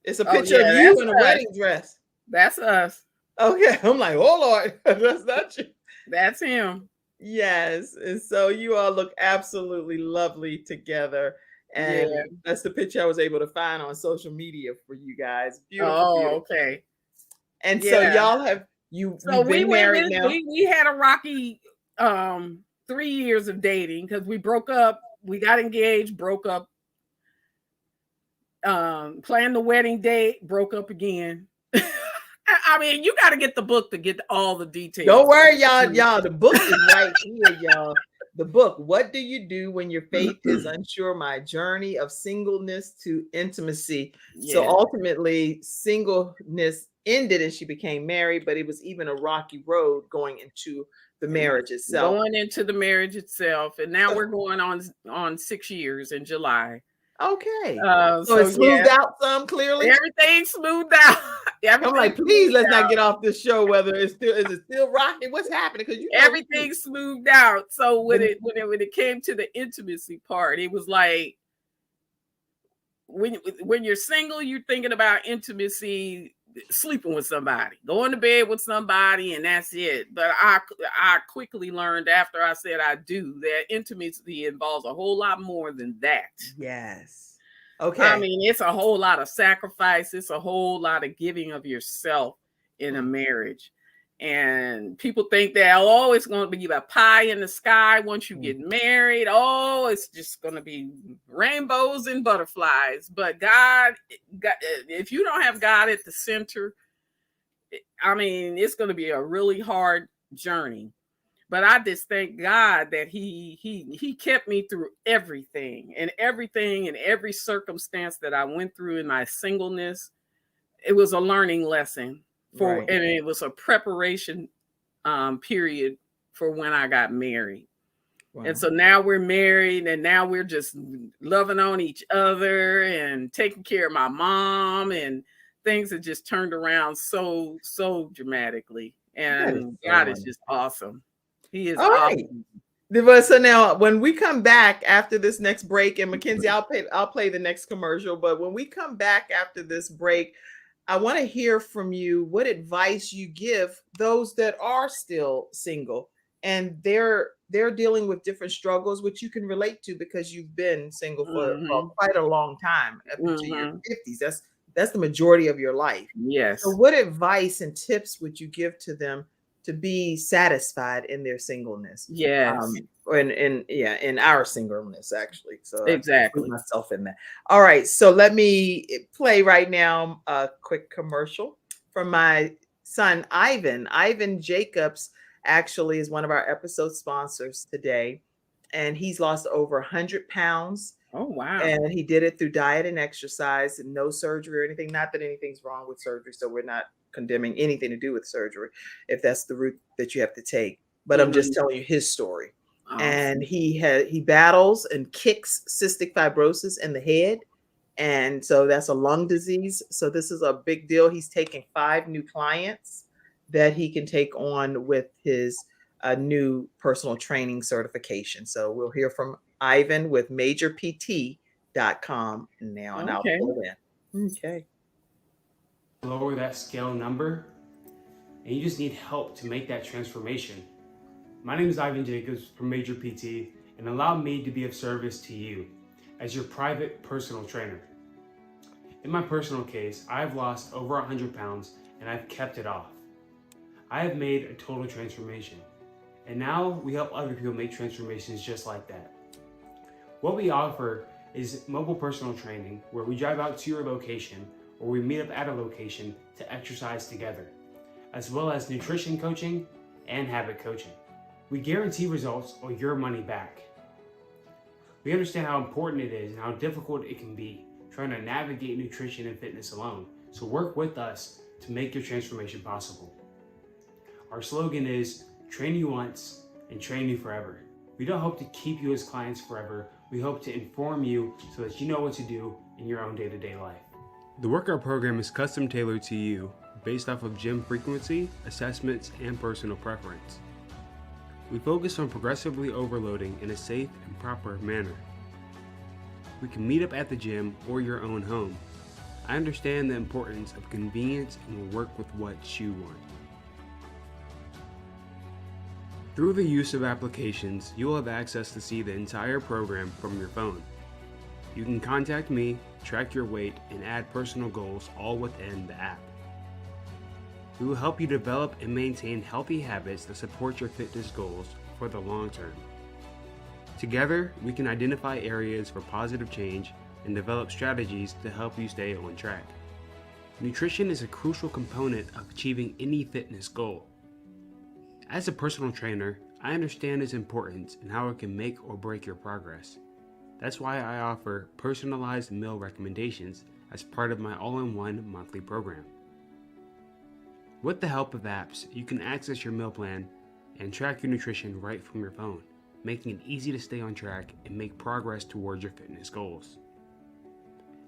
It's a picture of you in a wedding dress. That's us. Okay, I'm like, oh Lord, that's not you. That's him. Yes, and so you all look absolutely lovely together, and that's the picture I was able to find on social media for you guys. Beautiful. Beautiful. Okay. And so y'all have you've been married now. We had a rocky 3 years of dating because we broke up. We got engaged, broke up. Planned the wedding date, broke up again. I mean, you got to get the book to get all the details. Don't worry, y'all. The book is right here, y'all. The book. What do you do when your faith is unsure? My journey of singleness to intimacy. Yeah. So ultimately, singleness ended and she became married, but it was even a rocky road going into the marriage itself. Going into the marriage itself, and now we're going on 6 years in July. Okay. So it smoothed out some, clearly. Everything smoothed out. I'm like, please let's not get off this show. Whether is it still rocking? What's happening? Because everything smoothed out. So when it came to the intimacy part, it was like when you're single, you're thinking about intimacy, sleeping with somebody, going to bed with somebody, and that's it. But I quickly learned after I said I do that intimacy involves a whole lot more than that. Yes. Okay. I mean, it's a whole lot of sacrifice. It's a whole lot of giving of yourself in a marriage. And people think that, oh, it's going to be a pie in the sky once you get married. Oh, it's just going to be rainbows and butterflies. But God, if you don't have God at the center, I mean, it's going to be a really hard journey. But I just thank God that he kept me through everything and every circumstance that I went through in my singleness. It was a learning lesson and it was a preparation period for when I got married. Wow. And so now we're married, and now we're just loving on each other and taking care of my mom, and things have just turned around so dramatically. And God is just awesome. He is awesome. Right. So now when we come back after this next break, and Mackenzie, I'll play the next commercial, but when we come back after this break, I want to hear from you what advice you give those that are still single and they're dealing with different struggles, which you can relate to because you've been single for quite a long time, up into your 50s. That's the majority of your life. Yes. So what advice and tips would you give to them to be satisfied in their singleness? Yes. In our singleness, actually. So exactly. I put myself in that. All right. So let me play right now a quick commercial from my son, Ivan. Ivan Jacobs actually is one of our episode sponsors today. And he's lost over 100 pounds. Oh, wow. And he did it through diet and exercise and no surgery or anything. Not that anything's wrong with surgery. So we're not condemning anything to do with surgery if that's the route that you have to take. But I'm just telling you his story. Awesome. And he battles and kicks cystic fibrosis in the head. And so that's a lung disease. So this is a big deal. He's taking 5 new clients that he can take on with his new personal training certification. So we'll hear from Ivan with majorpt.com now. And I'll pull it in. Okay. Lower that scale number, and you just need help to make that transformation. My name is Ivan Jacobs from Major PT, and allow me to be of service to you as your private personal trainer. In my personal case, I've lost over 100 pounds and I've kept it off. I have made a total transformation. And now we help other people make transformations just like that. What we offer is mobile personal training where we drive out to your location or we meet up at a location to exercise together, as well as nutrition coaching and habit coaching. We guarantee results or your money back. We understand how important it is and how difficult it can be trying to navigate nutrition and fitness alone, so work with us to make your transformation possible. Our slogan is train you once and train you forever. We don't hope to keep you as clients forever. We hope to inform you so that you know what to do in your own day-to-day life. The workout program is custom tailored to you based off of gym frequency, assessments, and personal preference. We focus on progressively overloading in a safe and proper manner. We can meet up at the gym or your own home. I understand the importance of convenience and will work with what you want. Through the use of applications, you will have access to see the entire program from your phone. You can contact me, track your weight, and add personal goals all within the app. We will help you develop and maintain healthy habits that support your fitness goals for the long term. Together, we can identify areas for positive change and develop strategies to help you stay on track. Nutrition is a crucial component of achieving any fitness goal. As a personal trainer, I understand its importance and how it can make or break your progress. That's why I offer personalized meal recommendations as part of my all-in-one monthly program. With the help of apps, you can access your meal plan and track your nutrition right from your phone, making it easy to stay on track and make progress towards your fitness goals.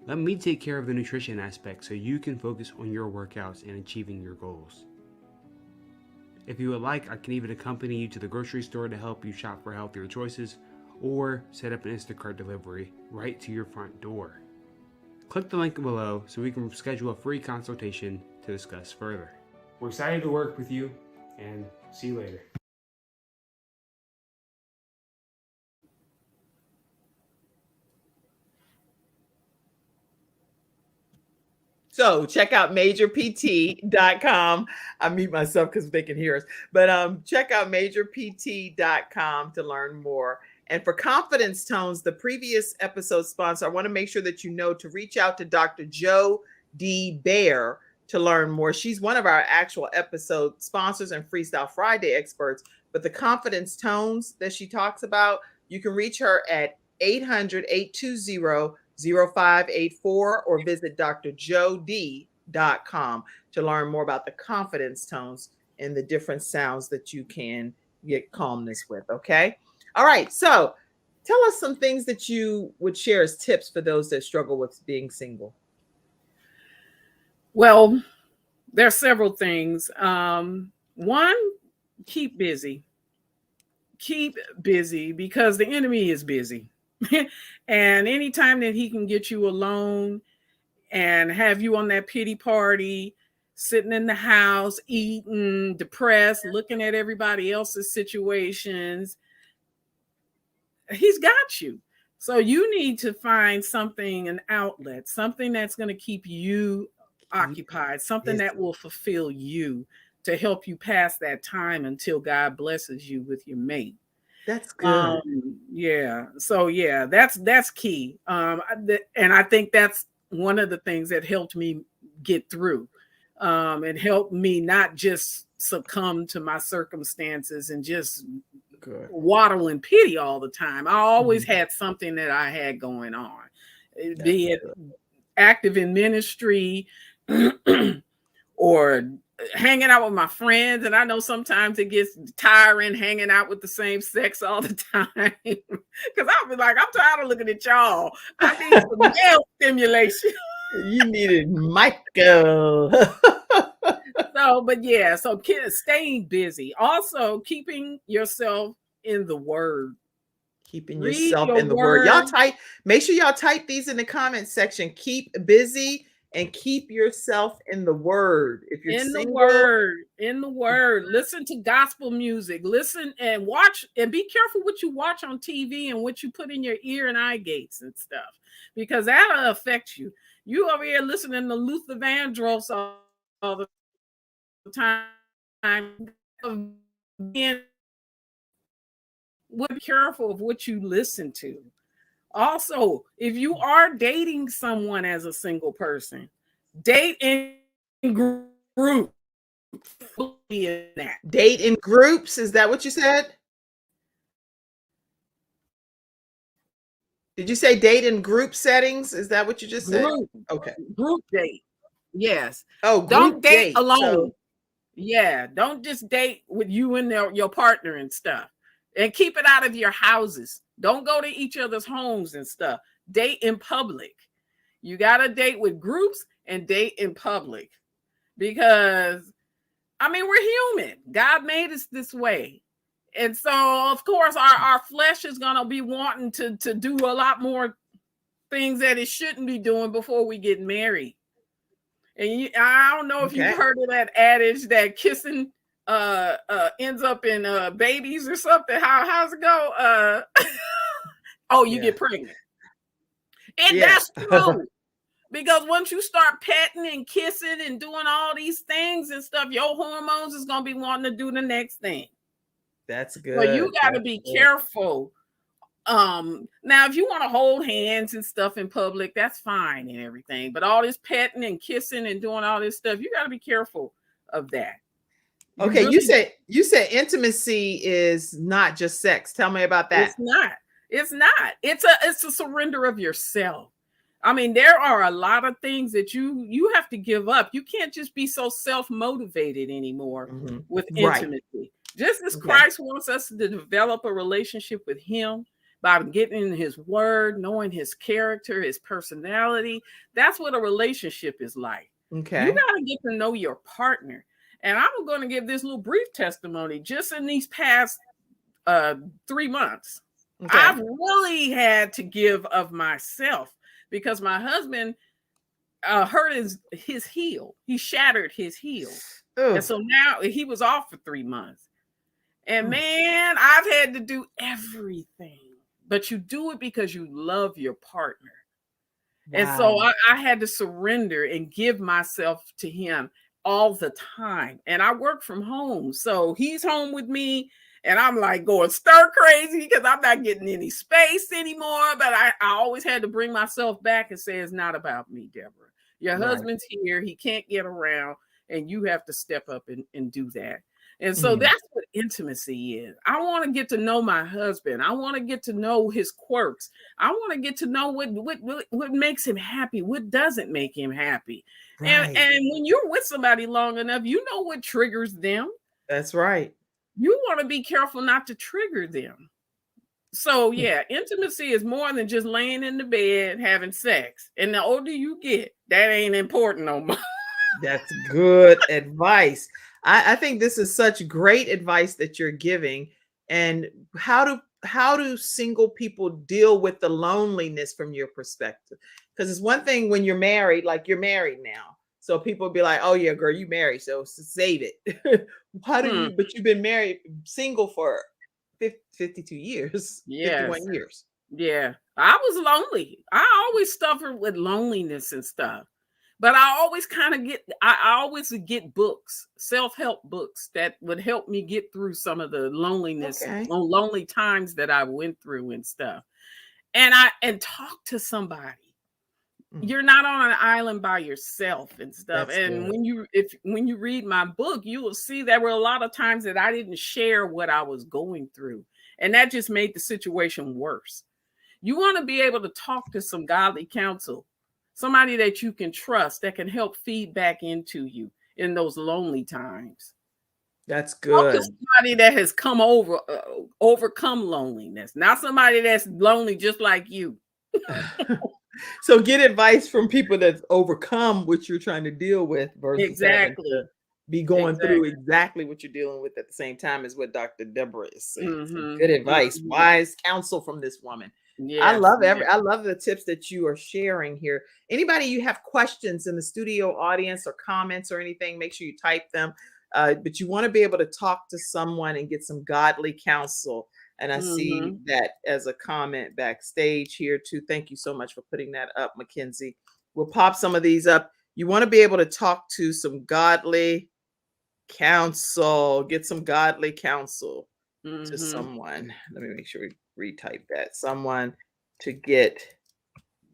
Let me take care of the nutrition aspect so you can focus on your workouts and achieving your goals. If you would like, I can even accompany you to the grocery store to help you shop for healthier choices or set up an Instacart delivery right to your front door. Click the link below so we can schedule a free consultation to discuss further. We're excited to work with you and see you later. So check out majorpt.com. I mute myself because they can hear us. But check out majorpt.com to learn more. And for Confidence Tones, the previous episode sponsor, I want to make sure that you know to reach out to Dr. Joe D. Bear to learn more. She's one of our actual episode sponsors and Freestyle Friday experts. But the Confidence Tones that she talks about, you can reach her at 800-820-0584 or visit drjod.com to learn more about the confidence tones and the different sounds that you can get calmness with. Okay. All right. So tell us some things that you would share as tips for those that struggle with being single. Well, there are several things. One, keep busy. Keep busy because the enemy is busy. And anytime that he can get you alone and have you on that pity party, sitting in the house, eating, depressed, looking at everybody else's situations, he's got you. So you need to find something, an outlet, something that's going to keep you occupied, something that will fulfill you to help you pass that time until God blesses you with your mate. That's good. Yeah. So yeah, that's key. And I think that's one of the things that helped me get through. And helped me not just succumb to my circumstances and just waddle in pity all the time. I always had something that I had going on, be it active in ministry or hanging out with my friends. And I know sometimes it gets tiring hanging out with the same sex all the time because I'll be like, I'm tired of looking at y'all. I need some male stimulation. You needed Michael. So kids, staying busy. Also keeping yourself in the word. Keeping yourself in the word. Y'all make sure y'all type these in the comment section. Keep busy and keep yourself in the word. If you're in the single, word, listen to gospel music, listen and watch, and be careful what you watch on TV and what you put in your ear and eye gates and stuff, because that'll affect you. You over here listening to Luther Vandross all the time. Being careful of what you listen to. Also, if you are dating someone as a single person, date in group. Date in groups. Is that what you said? Did you say date in group settings? Is that what you just said? Okay. Group date. Yes. Oh, don't date alone. So, yeah. Don't just date with you and your partner and stuff. And keep it out of your houses. Don't go to each other's homes and stuff. Date in public. You got to date with groups and date in public. Because, I mean, we're human. God made us this way. And so, of course, our flesh is going to be wanting to do a lot more things that it shouldn't be doing before we get married. And I don't know if you've heard of that adage that kissing ends up in babies or something. How's it go? You get pregnant. And that's true. Because once you start petting and kissing and doing all these things and stuff, your hormones is going to be wanting to do the next thing. That's good. So you got to be careful. Now, if you want to hold hands and stuff in public, that's fine and everything. But all this petting and kissing and doing all this stuff, you got to be careful of that. Okay, you said intimacy is not just sex. Tell me about that. It's not. It's a surrender of yourself. I mean, there are a lot of things that you have to give up. You can't just be so self-motivated anymore with intimacy. Right. Just as Christ wants us to develop a relationship with him by getting in his word, knowing his character, his personality. That's what a relationship is like. Okay. You got to get to know your partner. And I'm going to give this little brief testimony. Just in these past 3 months, I've really had to give of myself because my husband hurt his heel. He shattered his heel. Ugh. And so now he was off for 3 months. And man, I've had to do everything. But you do it because you love your partner. Wow. And so I had to surrender and give myself to him all the time. And I work from home. So he's home with me. And I'm like going stir crazy because I'm not getting any space anymore. But I always had to bring myself back and say, it's not about me, Deborah. Your husband's here. He can't get around. And you have to step up and do that. And so that's what intimacy is. I want to get to know my husband. I want to get to know his quirks. I want to get to know what makes him happy, what doesn't make him happy. Right. And when you're with somebody long enough, you know what triggers them. That's right. You want to be careful not to trigger them. So yeah, intimacy is more than just laying in the bed having sex. And the older you get, that ain't important no more. That's good advice. I think this is such great advice that you're giving. And how do single people deal with the loneliness from your perspective? Because it's one thing when you're married, like you're married now. So people be like, oh yeah, girl, you married, so save it. But you've been married, single for 52 years, 51 years. Yeah, I was lonely. I always suffered with loneliness and stuff. But I always always get books, self-help books that would help me get through some of the loneliness, lonely times that I went through and stuff. And talk to somebody. You're not on an island by yourself and stuff. That's and good. when you read my book, you will see there were a lot of times that I didn't share what I was going through. And that just made the situation worse. You want to be able to talk to some godly counsel. Somebody that you can trust that can help feed back into you in those lonely times. That's good. Somebody that has overcome loneliness, not somebody that's lonely just like you. So get advice from people that's overcome what you're trying to deal with versus be going through exactly what you're dealing with at the same time as what Dr. Deborah is saying. So good advice, wise counsel from this woman. I Yes, love yes. I love the tips that you are sharing here. Anybody you have questions in the studio audience or comments or anything, make sure you type them. But you want to be able to talk to someone and get some godly counsel. And I see Mhm. that as a comment backstage here too. Thank you so much for putting that up, Mackenzie. We'll pop some of these up. You want to be able to talk to some godly counsel, get some godly counsel to Mhm. someone. Let me make sure we retype that. Someone to get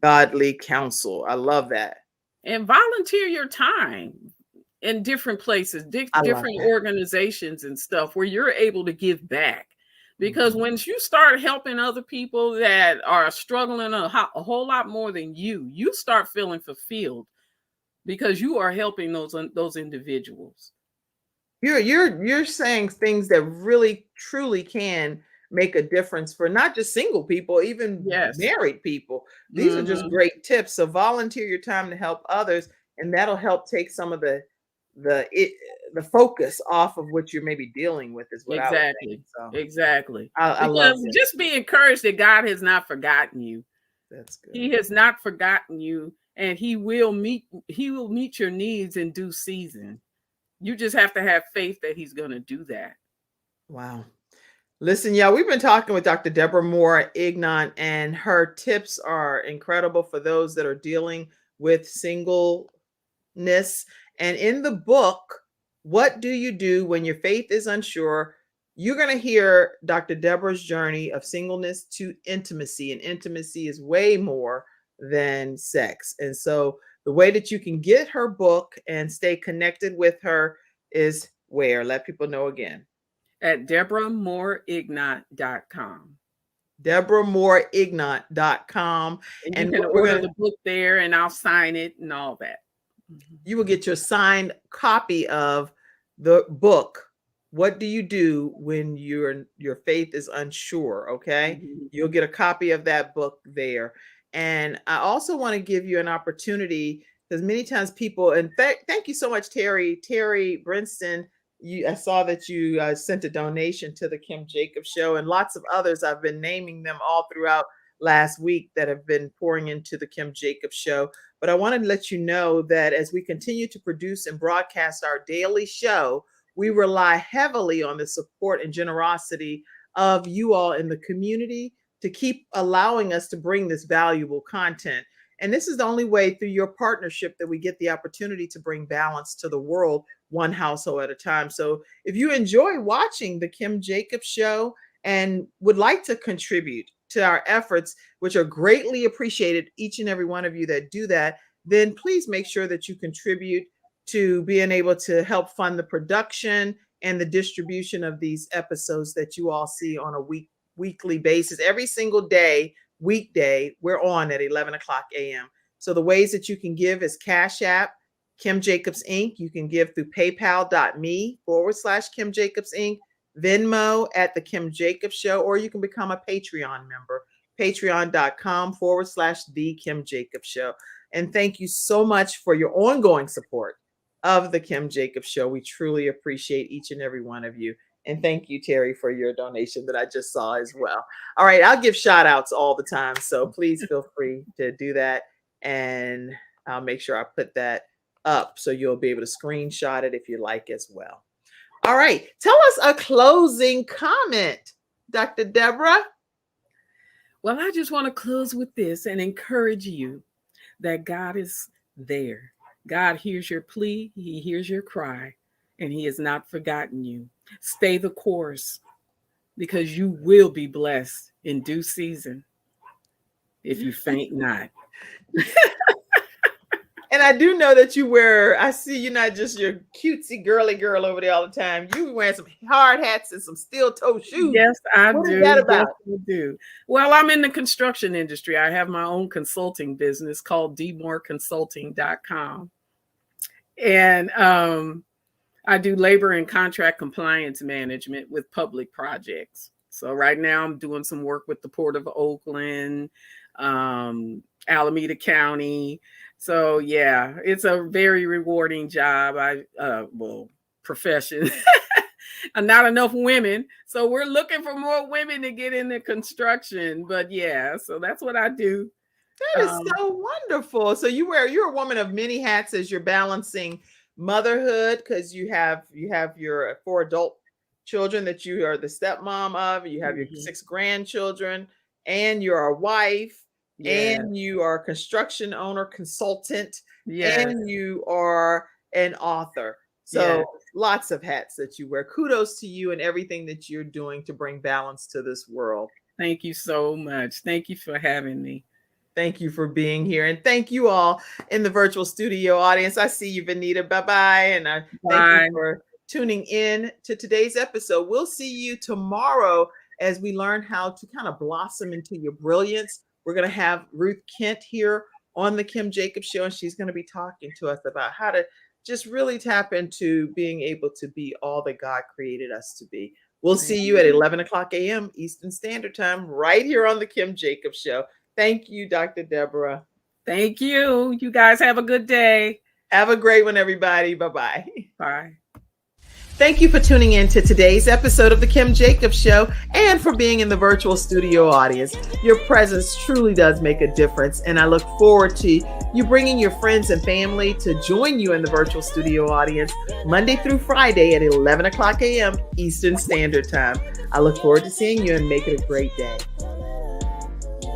godly counsel. I love that. And volunteer your time in different places, I love different that. organizations and stuff where you're able to give back. Because Mhm. once you start helping other people that are struggling a whole lot more than you start feeling fulfilled because you are helping those individuals. You're saying things that really truly can make a difference for not just single people, even Yes. married people. These are just Mhm. great tips. So volunteer your time to help others, and that'll help take some of the it, the focus off of what you're maybe dealing with, is what I would think. Exactly. So Exactly. I love Because this. just be encouraged that God has not forgotten you. That's good. He has not forgotten you, and he will meet your needs in due season. You just have to have faith that he's going to do that. Wow. Listen, y'all, we've been talking with Dr. Debra Moore Ignont, and her tips are incredible for those that are dealing with singleness. And in the book, What Do You Do When Your Faith is Unsure? You're going to hear Dr. Deborah's journey of singleness to intimacy. And intimacy is way more than sex. And so the way that you can get her book and stay connected with her is where? Let people know again. At DebraMooreIgnont.com. DebraMooreIgnont.com. And you And can what we're order going to, the book there, and I'll sign it and all that. Mhm. you will get your signed copy of the book. What do you do when your faith is unsure? Okay. Mhm. You'll get a copy of that book there. And I also want to give you an opportunity, because many times people, in fact, thank you so much, Terry Brinston. I saw that you sent a donation to the Kim Jacobs Show, and lots of others. I've been naming them all throughout last week that have been pouring into the Kim Jacobs Show. But I wanted to let you know that as we continue to produce and broadcast our daily show, we rely heavily on the support and generosity of you all in the community to keep allowing us to bring this valuable content. And this is the only way, through your partnership, that we get the opportunity to bring balance to the world, one household at a time. So if you enjoy watching the Kim Jacobs Show and would like to contribute to our efforts, which are greatly appreciated, each and every one of you that do that, then please make sure that you contribute to being able to help fund the production and the distribution of these episodes that you all see on a weekly basis. Every single day, weekday, we're on at 11 o'clock a.m. So the ways that you can give is Cash App, Kim Jacobs Inc. You can give through paypal.me/Kim Jacobs Inc., Venmo at the Kim Jacobs Show, or you can become a Patreon member, patreon.com/the Kim Jacobs Show. And thank you so much for your ongoing support of the Kim Jacobs Show. We truly appreciate each and every one of you. And thank you, Terry, for your donation that I just saw as well. All right, I'll give shout outs all the time. So please feel free to do that. And I'll make sure I put that up so you'll be able to screenshot it if you like as well. All right, tell us a closing comment, Dr. Debra. Well, I just want to close with this and encourage you that God is there. God hears your plea, he hears your cry, and he has not forgotten you. Stay the course, because you will be blessed in due season if you faint not. And I do know that I see you not just your cutesy girly girl over there all the time. You wearing some hard hats and some steel toe shoes. Yes, I What is do. that Yes, about? I do. Well, I'm in the construction industry. I have my own consulting business called dmoreconsulting.com. And I do labor and contract compliance management with public projects. So right now I'm doing some work with the Port of Oakland, Alameda County. So yeah, it's a very rewarding job. Profession. not enough women. So we're looking for more women to get into construction. But yeah, so that's what I do. That is so wonderful. So you're a woman of many hats as you're balancing motherhood, because you have your 4 adult children that you are the stepmom of, you have your 6 grandchildren, and you're a wife, and you are a construction owner, consultant, and you are an author. So lots of hats that you wear. Kudos to you and everything that you're doing to bring balance to this world. Thank you so much. Thank you for having me. Thank you for being here. And thank you all in the virtual studio audience. I see you, Vanita. Bye-bye. And I thank you for tuning in to today's episode. We'll see you tomorrow as we learn how to kind of blossom into your brilliance. We're going to have Ruth Kent here on the Kim Jacobs Show, and she's going to be talking to us about how to just really tap into being able to be all that God created us to be. We'll see you at 11 o'clock a.m. Eastern Standard Time right here on the Kim Jacobs Show. Thank you, Dr. Debra. Thank you. You guys have a good day. Have a great one, everybody. Bye-bye. Bye. Thank you for tuning in to today's episode of The Kim Jacobs Show and for being in the virtual studio audience. Your presence truly does make a difference, and I look forward to you bringing your friends and family to join you in the virtual studio audience Monday through Friday at 11 o'clock a.m. Eastern Standard Time. I look forward to seeing you and make it a great day.